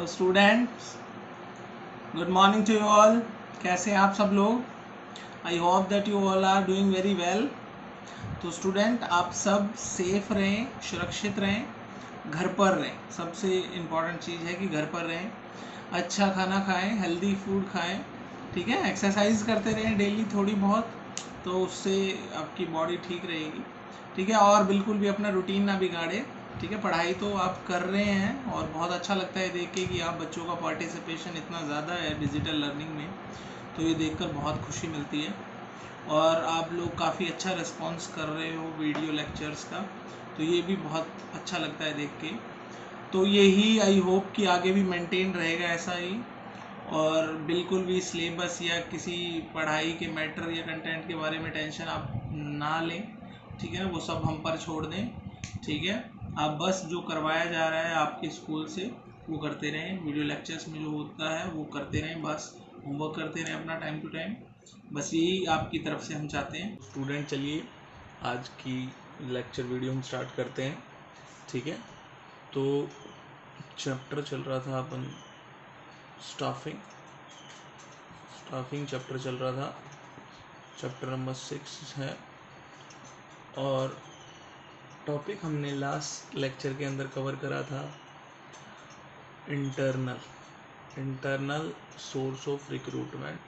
Hello students, good morning to you all. कैसे हैं आप सब लोग? I hope that you all are doing very well. तो स्टूडेंट, आप सब सेफ रहें, सुरक्षित रहें, घर पर रहें। सबसे इम्पॉर्टेंट चीज़ है कि घर पर रहें, अच्छा खाना खाएं, हेल्दी फूड खाएं, ठीक है। एक्सरसाइज करते रहें डेली थोड़ी बहुत, तो उससे आपकी बॉडी ठीक रहेगी, ठीक है। और बिल्कुल भी अपना रूटीन ना बिगाड़े, ठीक है। पढ़ाई तो आप कर रहे हैं और बहुत अच्छा लगता है देख के कि आप बच्चों का पार्टिसिपेशन इतना ज़्यादा है डिजिटल लर्निंग में, तो ये देखकर बहुत खुशी मिलती है। और आप लोग काफ़ी अच्छा रिस्पॉन्स कर रहे हो वीडियो लेक्चर्स का, तो ये भी बहुत अच्छा लगता है देख के। तो यही आई होप कि आगे भी मेंटेन रहेगा ऐसा ही, और बिल्कुल भी सिलेबस या किसी पढ़ाई के मैटर या कंटेंट के बारे में टेंशन आप ना लें, ठीक है ना। वो सब हम पर छोड़ दें, ठीक है। आप बस जो करवाया जा रहा है आपके स्कूल से वो करते रहें, वीडियो लेक्चर्स में जो होता है वो करते रहें, बस होमवर्क करते रहें अपना टाइम टू टाइम। बस यही आपकी तरफ से हम चाहते हैं। स्टूडेंट, चलिए आज की लेक्चर वीडियो हम स्टार्ट करते हैं, ठीक है। तो चैप्टर चल रहा था अपन स्टाफिंग चैप्टर चल रहा था, चैप्टर नंबर 6 है। और टॉपिक हमने लास्ट लेक्चर के अंदर कवर करा था इंटरनल सोर्स ऑफ रिक्रूटमेंट,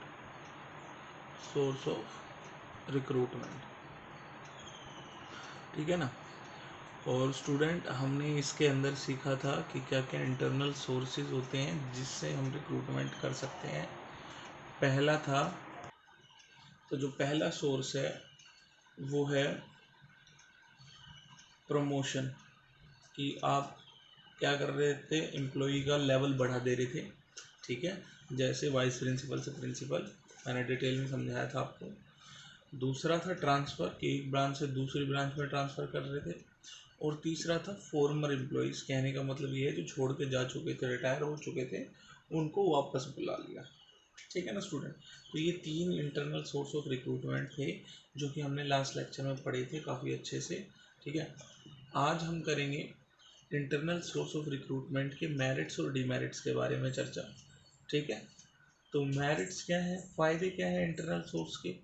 ठीक है ना। और स्टूडेंट, हमने इसके अंदर सीखा था कि क्या क्या इंटरनल सोर्सेज होते हैं जिससे हम रिक्रूटमेंट कर सकते हैं। पहला था, तो जो पहला सोर्स है वो है प्रमोशन, कि आप क्या कर रहे थे, एम्प्लॉई का लेवल बढ़ा दे रहे थे, ठीक है। जैसे वाइस प्रिंसिपल से प्रिंसिपल, मैंने डिटेल में समझाया था आपको। दूसरा था ट्रांसफ़र, कि एक ब्रांच से दूसरी ब्रांच में ट्रांसफ़र कर रहे थे। और तीसरा था फॉर्मर एम्प्लॉयज़, कहने का मतलब ये है जो छोड़ के जा चुके थे, रिटायर हो चुके थे, उनको वापस बुला लिया, ठीक है ना स्टूडेंट। तो ये 3 इंटरनल सोर्स ऑफ रिक्रूटमेंट थे जो कि हमने लास्ट लेक्चर में पढ़े थे काफ़ी अच्छे से, ठीक है। आज हम करेंगे इंटरनल सोर्स ऑफ रिक्रूटमेंट के मेरिट्स और डीमेरिट्स के बारे में चर्चा, ठीक है। तो मेरिट्स क्या है, फ़ायदे क्या है इंटरनल सोर्स के,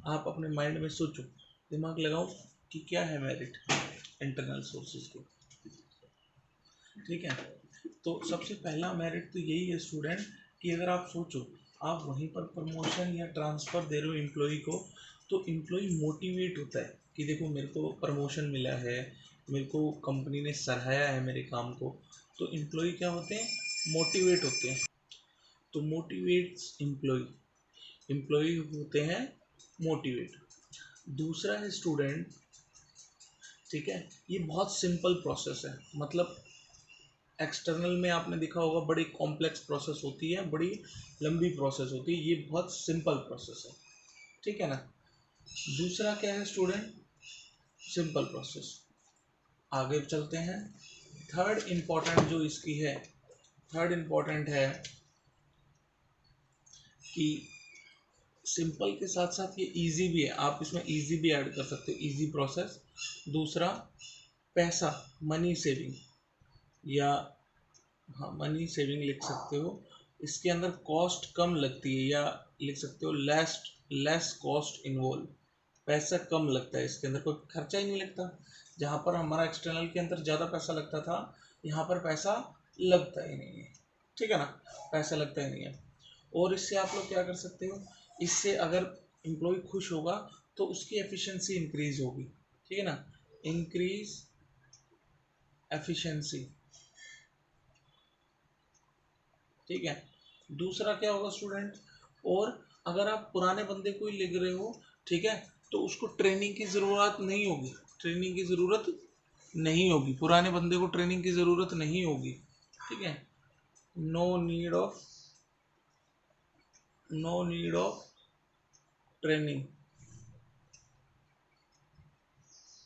आप अपने माइंड में सोचो, दिमाग लगाओ कि क्या है मेरिट इंटरनल सोर्सेज के, ठीक है। तो सबसे पहला मेरिट तो यही है स्टूडेंट कि अगर आप सोचो, आप वहीं पर प्रमोशन या ट्रांसफ़र दे रहे हो एम्प्लॉई को, तो एम्प्लॉई मोटिवेट होता है कि देखो मेरे को प्रमोशन मिला है, मेरे को कंपनी ने सराहाया है मेरे काम को। तो एम्प्लॉई क्या होते हैं, मोटिवेट होते हैं। तो मोटिवेट्स एम्प्लॉई होते हैं मोटिवेट। दूसरा है स्टूडेंट, ठीक है, ये बहुत सिंपल प्रोसेस है। मतलब एक्सटर्नल में आपने देखा होगा बड़ी कॉम्प्लेक्स प्रोसेस होती है, बड़ी लंबी प्रोसेस होती है, ये बहुत सिंपल प्रोसेस है, ठीक है ना। दूसरा क्या है स्टूडेंट, सिंपल प्रोसेस। आगे चलते हैं। थर्ड इम्पॉर्टेंट जो इसकी है, थर्ड इम्पॉर्टेंट है कि सिंपल के साथ साथ ये इजी भी है, आप इसमें इजी भी ऐड कर सकते हो, इजी प्रोसेस। दूसरा, पैसा, मनी सेविंग, या हाँ मनी सेविंग लिख सकते हो। इसके अंदर कॉस्ट कम लगती है, या लिख सकते हो लेस कॉस्ट इन्वॉल्व, पैसा कम लगता है इसके अंदर, कोई खर्चा ही नहीं लगता। जहाँ पर हमारा एक्सटर्नल के अंदर ज़्यादा पैसा लगता था, यहाँ पर पैसा लगता ही नहीं है, ठीक है ना, पैसा लगता ही नहीं है। और इससे आप लोग क्या कर सकते हो, इससे अगर एम्प्लॉय खुश होगा तो उसकी एफिशिएंसी इंक्रीज होगी, ठीक है ना, इंक्रीज एफिशिएंसी, ठीक है। दूसरा क्या होगा स्टूडेंट, और अगर आप पुराने बंदे को ही लिख रहे हो, ठीक है, तो उसको ट्रेनिंग की ज़रूरत नहीं होगी, ट्रेनिंग की ज़रूरत नहीं होगी, पुराने बंदे को ट्रेनिंग की ज़रूरत नहीं होगी, ठीक है। नो नीड ऑफ ट्रेनिंग,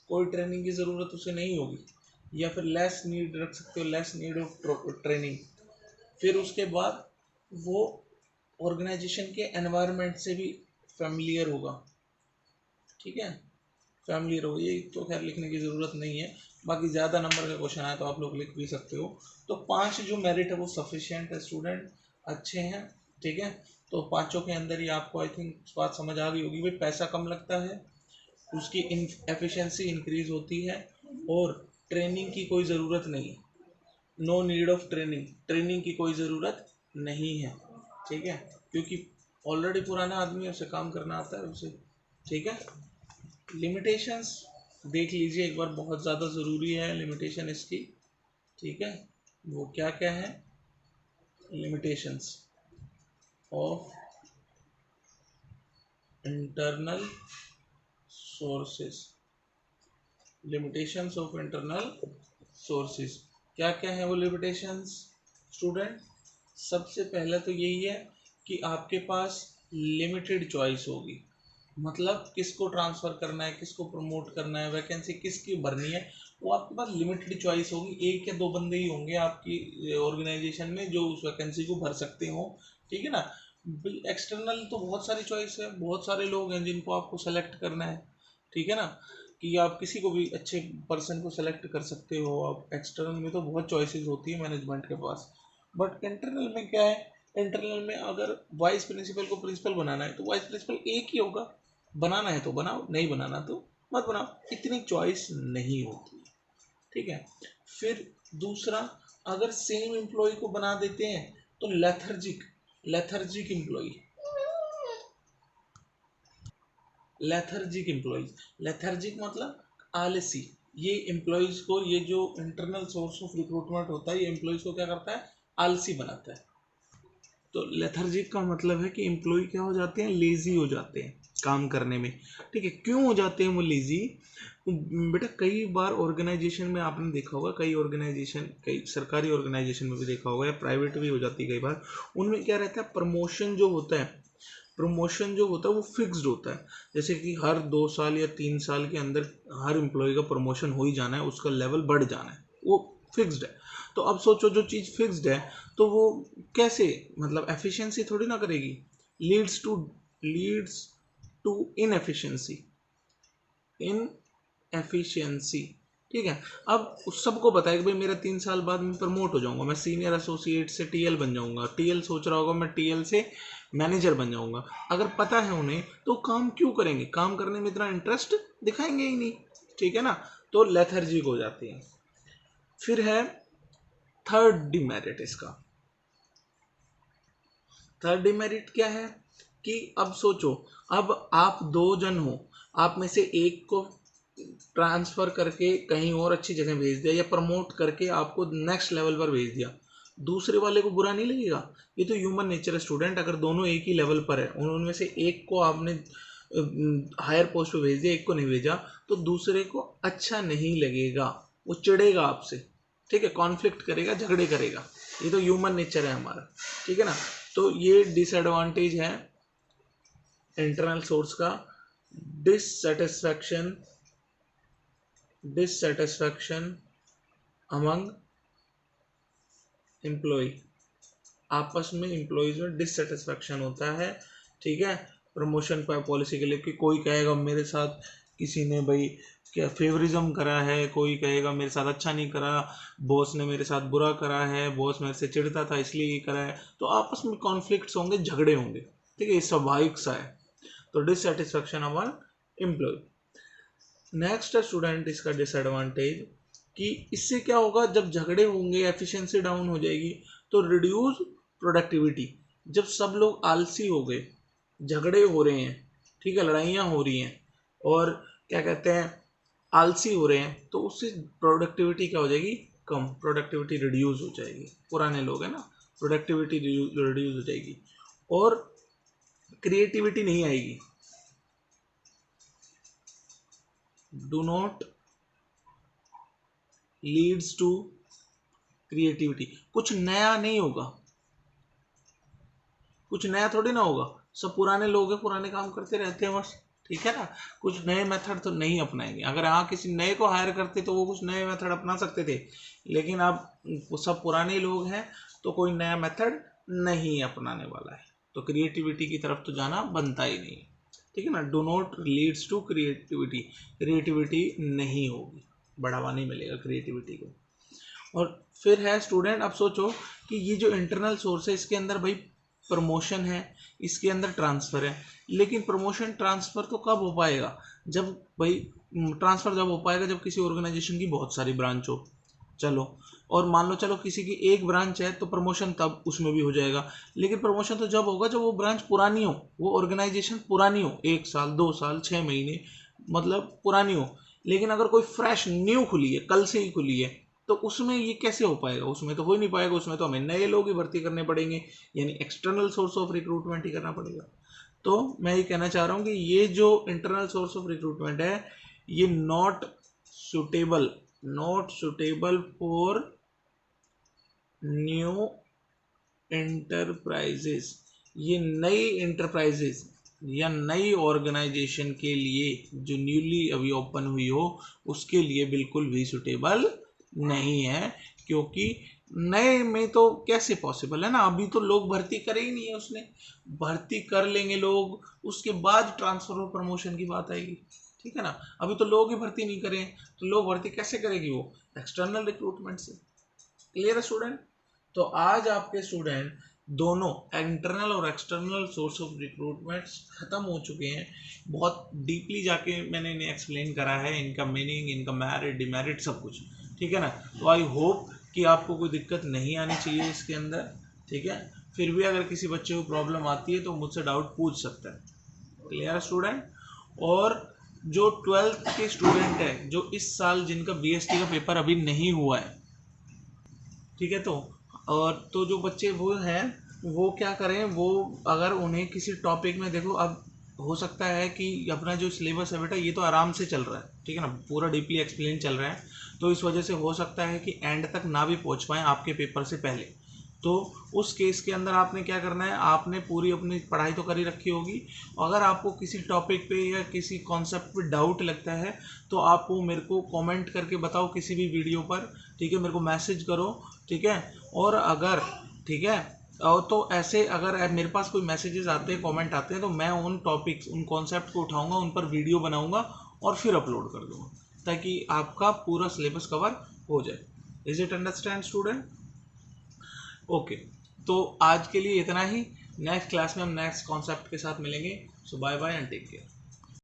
कोई ट्रेनिंग की ज़रूरत उसे नहीं होगी। या फिर लेस नीड रख सकते हो, लेस नीड ऑफ ट्रेनिंग। फिर उसके बाद वो ऑर्गेनाइजेशन के एनवायरनमेंट से भी फेमिलियर होगा, ठीक है। फैमिली रहो, ये तो खैर लिखने की ज़रूरत नहीं है। बाकी ज़्यादा नंबर का क्वेश्चन आया तो आप लोग लिख भी सकते हो। तो 5 जो मेरिट है वो सफिशिएंट है स्टूडेंट, अच्छे हैं, ठीक है। तो पाँचों के अंदर ही आपको आई थिंक बात समझ आ गई होगी भाई, पैसा कम लगता है, उसकी एफिशिएंसी इंक्रीज होती है, और ट्रेनिंग की कोई ज़रूरत नहीं, no need of training, training की कोई ज़रूरत नहीं है, ठीक है, क्योंकि ऑलरेडी पुराना आदमी है, उसे काम करना आता है उसे, ठीक है। लिमिटेशंस देख लीजिए एक बार, बहुत ज़्यादा ज़रूरी है लिमिटेशन इसकी, ठीक है। वो क्या क्या है, limitations of internal sources, limitations of internal sources, क्या क्या है वो लिमिटेशंस स्टूडेंट। सबसे पहले तो यही है कि आपके पास लिमिटेड चॉइस होगी, मतलब किसको ट्रांसफ़र करना है, किसको प्रमोट करना है, वैकेंसी किसकी भरनी है, वो आपके पास लिमिटेड चॉइस होगी। एक या दो बंदे ही होंगे आपकी ऑर्गेनाइजेशन में जो उस वैकेंसी को भर सकते हो, ठीक है ना। एक्सटर्नल तो बहुत सारी चॉइस है, बहुत सारे लोग हैं जिनको आपको सेलेक्ट करना है, ठीक है ना, कि आप किसी को भी अच्छे पर्सन को सेलेक्ट कर सकते हो। आप एक्सटर्नल में तो बहुत चॉइसेस होती है मैनेजमेंट के पास, बट इंटरनल में क्या है, इंटरनल में अगर वाइस प्रिंसिपल को प्रिंसिपल बनाना है तो वाइस प्रिंसिपल एक ही होगा, बनाना है तो बनाओ, नहीं बनाना तो मत बनाओ, इतनी चॉइस नहीं होती, ठीक है। फिर दूसरा, अगर सेम एम्प्लॉय को बना देते हैं तो lethargic, lethargic employ, lethargic employees, lethargic मतलब आलसी, ये एम्प्लॉयज को, ये जो इंटरनल सोर्स ऑफ रिक्रूटमेंट होता है, ये एम्प्लॉयज को क्या करता है, आलसी बनाता है। तो लेथर्जिक का मतलब है कि एम्प्लॉय क्या हो जाते हैं, लेजी हो जाते हैं काम करने में, ठीक है। क्यों हो जाते हैं वो लेजी, बेटा कई बार ऑर्गेनाइजेशन में आपने देखा होगा, कई ऑर्गेनाइजेशन, कई सरकारी ऑर्गेनाइजेशन में भी देखा होगा, या प्राइवेट भी हो जाती है कई बार, उनमें क्या रहता है, प्रमोशन जो होता है, प्रमोशन जो होता है वो फिक्स्ड होता है, जैसे कि हर 2 साल या 3 साल के अंदर हर एम्प्लॉय का प्रमोशन हो ही जाना है, उसका लेवल बढ़ जाना है, वो फिक्स्ड है। तो अब सोचो जो चीज़ फिक्स्ड है तो वो कैसे, मतलब एफिशिएंसी थोड़ी ना करेगी, leads to, leads to inefficiency, inefficiency, ठीक है। अब उस सबको पता है कि भाई मेरा 3 साल बाद मैं प्रमोट हो जाऊंगा, मैं सीनियर एसोसिएट से टीएल बन जाऊंगा, टीएल सोच रहा होगा मैं टीएल से मैनेजर बन जाऊंगा, अगर पता है उन्हें तो काम क्यों करेंगे, काम करने में इतना इंटरेस्ट दिखाएंगे ही नहीं, ठीक है ना। तो लेथर्जिक हो जाती है। फिर है थर्ड डिमेरिट इसका, थर्ड डिमेरिट क्या है कि अब सोचो, अब आप 2 जन हो, आप में से एक को ट्रांसफ़र करके कहीं और अच्छी जगह भेज दिया, या प्रमोट करके आपको नेक्स्ट लेवल पर भेज दिया, दूसरे वाले को बुरा नहीं लगेगा, ये तो ह्यूमन नेचर है स्टूडेंट। अगर दोनों एक ही लेवल पर है, उनमें से एक को आपने हायर पोस्ट पे भेज दिया, एक को नहीं भेजा, तो दूसरे को अच्छा नहीं लगेगा, वो चिढ़ेगा आपसे, ठीक है, कॉन्फ्लिक्ट करेगा, झगड़े करेगा, ये तो ह्यूमन नेचर है हमारा, ठीक है ना। तो ये डिसएडवांटेज है इंटरनल सोर्स का, डिससेटिस्फैक्शन, डिससेटिस्फैक्शन अमंग एम्प्लॉय, आपस में एम्प्लॉयज में डिससेटिस्फैक्शन होता है, ठीक है। प्रमोशन पॉलिसी के लिए कि कोई कहेगा मेरे साथ किसी ने भाई क्या फेवरिज्म करा है, कोई कहेगा मेरे साथ अच्छा नहीं करा, बॉस ने मेरे साथ बुरा करा है, बॉस मेरे से चिढ़ता था इसलिए ये करा है, तो आपस में कॉन्फ्लिक्ट्स होंगे, झगड़े होंगे, ठीक है, ये स्वाभाविक सा है। तो डिससेटिस्फैक्शन अमंग एम्प्लॉय। नेक्स्ट है स्टूडेंट इसका डिसएडवांटेज, कि इससे क्या होगा, जब झगड़े होंगे, एफिशिएंसी डाउन हो जाएगी, तो रिड्यूस प्रोडक्टिविटी, जब सब लोग आलसी हो गए, झगड़े हो रहे हैं, ठीक है, लड़ाइयाँ हो रही हैं, और क्या कहते हैं, आलसी हो रहे हैं, तो उससे प्रोडक्टिविटी क्या हो जाएगी, कम, प्रोडक्टिविटी रिड्यूस हो जाएगी, पुराने लोग हैं ना, प्रोडक्टिविटी रिड्यूस हो जाएगी, और क्रिएटिविटी नहीं आएगी, do not leads to creativity, कुछ नया नहीं होगा, कुछ नया थोड़ी ना होगा, सब पुराने लोग हैं, पुराने काम करते रहते हैं बस, ठीक है ना, कुछ नए मेथड तो नहीं अपनाएंगे। अगर हाँ किसी नए को हायर करते तो वो कुछ नए मेथड अपना सकते थे, लेकिन अब वो सब पुराने लोग हैं तो कोई नया मेथड नहीं अपनाने वाला है, तो क्रिएटिविटी की तरफ तो जाना बनता ही नहीं, ठीक है ना, do not leads to creativity, creativity नहीं होगी, बढ़ावा नहीं मिलेगा क्रिएटिविटी को। और फिर है स्टूडेंट, अब सोचो कि ये जो इंटरनल सोर्स है इसके अंदर भाई प्रमोशन है, इसके अंदर ट्रांसफ़र है, लेकिन प्रमोशन ट्रांसफ़र तो कब हो पाएगा, जब भाई ट्रांसफ़र जब हो पाएगा जब किसी ऑर्गेनाइजेशन की बहुत सारी ब्रांच हो। चलो, और मान लो चलो किसी की एक ब्रांच है तो प्रमोशन तब उसमें भी हो जाएगा, लेकिन प्रमोशन तो जब होगा जब वो ब्रांच पुरानी हो, वो ऑर्गेनाइजेशन पुरानी हो, 1 साल 2 साल 6 महीने मतलब पुरानी हो। लेकिन अगर कोई फ्रेश न्यू खुली है, कल से ही खुली है, तो उसमें ये कैसे हो पाएगा, उसमें तो हो ही नहीं पाएगा, उसमें तो हमें नए लोग ही भर्ती करने पड़ेंगे, यानी एक्सटर्नल सोर्स ऑफ रिक्रूटमेंट ही करना पड़ेगा। तो मैं ये कहना चाह रहा हूँ कि ये जो इंटरनल सोर्स ऑफ रिक्रूटमेंट है ये not suitable for new enterprises, ये नई एंटरप्राइजेस या नई ऑर्गेनाइजेशन के लिए जो न्यूली अभी ओपन हुई हो उसके लिए बिल्कुल भी सुटेबल नहीं है, क्योंकि नए में तो कैसे पॉसिबल है ना, अभी तो लोग भर्ती करे ही नहीं है, उसने भर्ती कर लेंगे लोग, उसके बाद ट्रांसफर और प्रमोशन की बात आएगी, ठीक है ना। अभी तो लोग ही भर्ती नहीं करें तो लोग भर्ती कैसे करेगी, वो एक्सटर्नल रिक्रूटमेंट से। क्लियर है स्टूडेंट। तो आज आपके स्टूडेंट दोनों इंटरनल और एक्सटर्नल सोर्स ऑफ रिक्रूटमेंट खत्म हो चुके हैं, बहुत डीपली जाके मैंने इन्हें एक्सप्लेन करा है, इनका मीनिंग, इनका मेरिट डिमेरिट सब कुछ, ठीक है ना। तो आई होप कि आपको कोई दिक्कत नहीं आनी चाहिए इसके अंदर, ठीक है। फिर भी अगर किसी बच्चे को प्रॉब्लम आती है तो मुझसे डाउट पूछ सकता है। Clear student. और जो 12th के स्टूडेंट है जो इस साल जिनका बीएसटी का पेपर अभी नहीं हुआ है, ठीक है, तो जो बच्चे वो हैं वो क्या करें, वो अगर उन्हें किसी टॉपिक में, देखो अब हो सकता है कि अपना जो सिलेबस है बेटा ये तो आराम से चल रहा है, ठीक है ना, पूरा डीपली एक्सप्लेन चल रहा है, तो इस वजह से हो सकता है कि एंड तक ना भी पहुंच पाएँ आपके पेपर से पहले। तो उस केस के अंदर आपने क्या करना है, आपने पूरी अपनी पढ़ाई तो कर ही रखी होगी, अगर आपको किसी टॉपिक पे या किसी कॉन्सेप्ट पे डाउट लगता है तो आप वो मेरे को कमेंट करके बताओ किसी भी वीडियो पर, ठीक है, मेरे को मैसेज करो, ठीक है। और अगर, ठीक है, और तो ऐसे अगर मेरे पास कोई मैसेजेस आते हैं, कमेंट आते हैं, तो मैं उन टॉपिक्स, उन कॉन्सेप्ट को उठाऊंगा, उन पर वीडियो बनाऊंगा और फिर अपलोड कर दूंगा, ताकि आपका पूरा सिलेबस कवर हो जाए। Is it understand student? Okay, तो आज के लिए इतना ही, नेक्स्ट क्लास में हम नेक्स्ट कॉन्सेप्ट के साथ मिलेंगे। So bye bye and take care.